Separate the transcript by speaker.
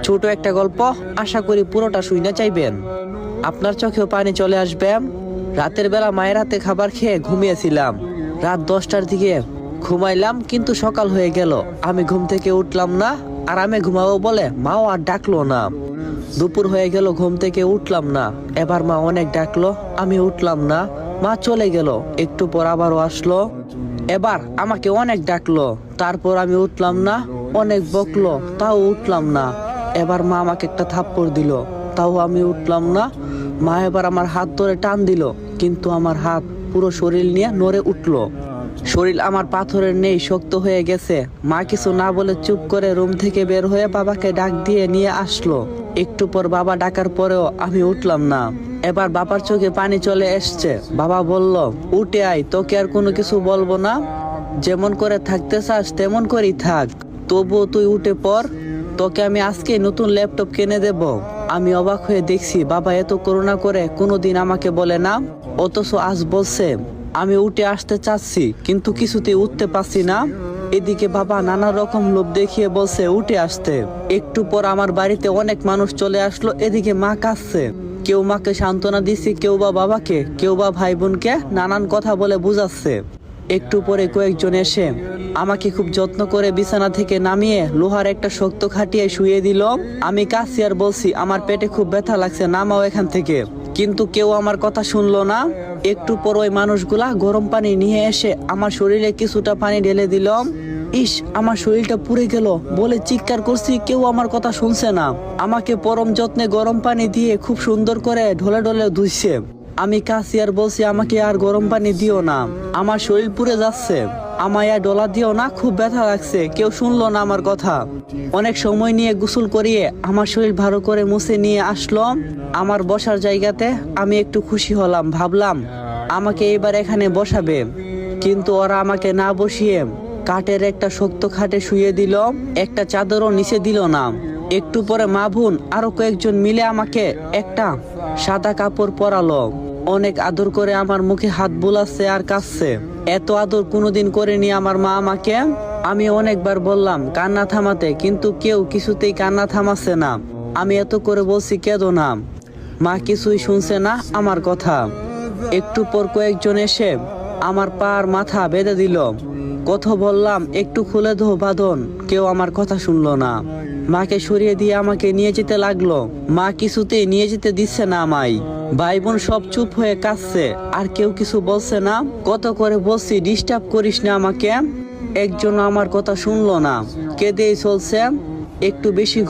Speaker 1: ছোট একটা গল্প, আশা করি পুরোটা শুনে চাইবেন। আপনার চোখেও পানি চলে আসবে। রাতের বেলা মায়ের হাতে খাবার খেয়ে ঘুমিয়েছিলাম। রাত 10টার দিকে ঘুমাইলাম, কিন্তু সকাল হয়ে গেল, আমি ঘুম থেকে উঠলাম না। আরামে ঘুমাবো বলে মাও আর ডাকলো না। দুপুর হয়ে গেল, ঘুম থেকে উঠলাম না। এবার মা অনেক ডাকলো, আমি উঠলাম না। মা চলে গেল, একটু পর আবারও আসলো। এবার আমাকে অনেক ডাকলো, তারপর আমি উঠলাম না। অনেক বকলো, তাও উঠলাম না। এবার মা আমাকে একটা থাপ্পড় দিল, তাও আমি উঠলাম না। মা এবার আমার হাত ধরে টান দিল, কিন্তু আমার হাত পুরো শরীর নিয়ে নড়ে উঠলো। শরীর আমার পাথরের নেই, শক্ত হয়ে গেছে। মা কিছু না বলে চুপ করে রুম থেকে বের হয়ে বাবাকে ডাক দিয়ে নিয়ে আসলো। একটু পর বাবা ডাকার পরেও আমি উঠলাম না। এবার বাবার চোখে পানি চলে এসছে। বাবা বলল, উঠে আয়, তোকে আর কোনো কিছু বলবো না। যেমন করে থাকতে চাস তেমন করেই থাক, তবুও তুই উঠে পড়। তোকে আমি আজকে নতুন ল্যাপটপ কিনে দেব। আমি অবাক হয়ে দেখছি বাবা এত করুণা করে কোনোদিন আমাকে বলে না, অথচ আজ বলছে। আমি উঠে আসতে চাচ্ছি, কিন্তু কিছুতেই উঠতে পারছি না। এদিকে বাবা নানা রকম লোভ দেখিয়ে বলছে উঠে আসতে। একটু পর আমার বাড়িতে অনেক মানুষ চলে আসলো। এদিকে মা কাঁদছে। কেউ মাকে সান্ত্বনা দিচ্ছে, কেউ বা বাবাকে, কেউ বা ভাই বোনকে নানান কথা বলে বুঝাচ্ছে। একটু পরে কয়েকজন এসে আমাকে খুব যত্ন করে বিছানা থেকে নামিয়ে লোহার একটা শক্ত খাটিয়ে শুয়ে দিল। আমি কাঁদছি আর বলছি আমার পেটে খুব ব্যথা লাগছে, নামাও এখান থেকে। কিন্তু কেউ আমার কথা শুনলো না। একটু পর ওই মানুষগুলা গরম পানি নিয়ে এসে আমার শরীরে কিছুটা পানি ঢেলে দিল। ইস, আমার শরীরটা পুড়ে গেল বলে চিৎকার করছি, কেউ আমার কথা শুনছে না। আমাকে পরম যত্নে গরম পানি দিয়ে খুব সুন্দর করে ঢলে ঢলে ধুইছে। আমি কাশি আর বলছি আমাকে আর গরম পানি দিও না, আমার শরীর পুড়ে যাচ্ছে। আমায় আর ডলা দিও না, খুব ব্যথা লাগছে। কেউ শুনলো না আমার কথা। অনেক সময় নিয়ে গোসল করিয়ে আমার শরীর ভালো করে মুছে নিয়ে আসলো আমার বসার জায়গাতে। আমি একটু খুশি হলাম, ভাবলাম আমাকে এবার এখানে বসাবে। কিন্তু ওরা আমাকে না বসিয়ে কাঠের একটা শক্ত খাটে শুয়ে দিল, একটা চাদরও নিচে দিল না। একটু পরে মা বোন আরো কয়েকজন মিলে আমাকে একটা সাদা কাপড় পরালো। অনেক আদর করে আমার মুখে হাত বুলাচ্ছে আর কাঁদছে। এত আদর কোনোদিন করেনি আমার মা আমাকে। আমি অনেকবার বললাম কান্না থামাতে, কিন্তু কেউ কিছুতেই কান্না থামাচ্ছে না। আমি এত করে বলছি কেঁদো না, মা কিছুই শুনছে না আমার কথা। একটু পর কয়েকজন এসে আমার পা আর মাথা বেঁধে দিল। কথা বললাম একটু খুলে দো বাঁধন, কেউ আমার কথা শুনলো না। মাকে সরিয়ে দিয়ে আমাকে নিয়ে যেতে লাগলো। মা কিছুতেই নিয়ে যেতে দিচ্ছে না আমায়। ভাই বোন সব চুপ হয়ে কাঁদছে, আর কেউ কিছু বলছে না। কত করে বলছি ডিস্টার্ব করিস না আমাকে, একজন আমার কথা শুনলো না, কেঁদেই চলছে। একটু বেশি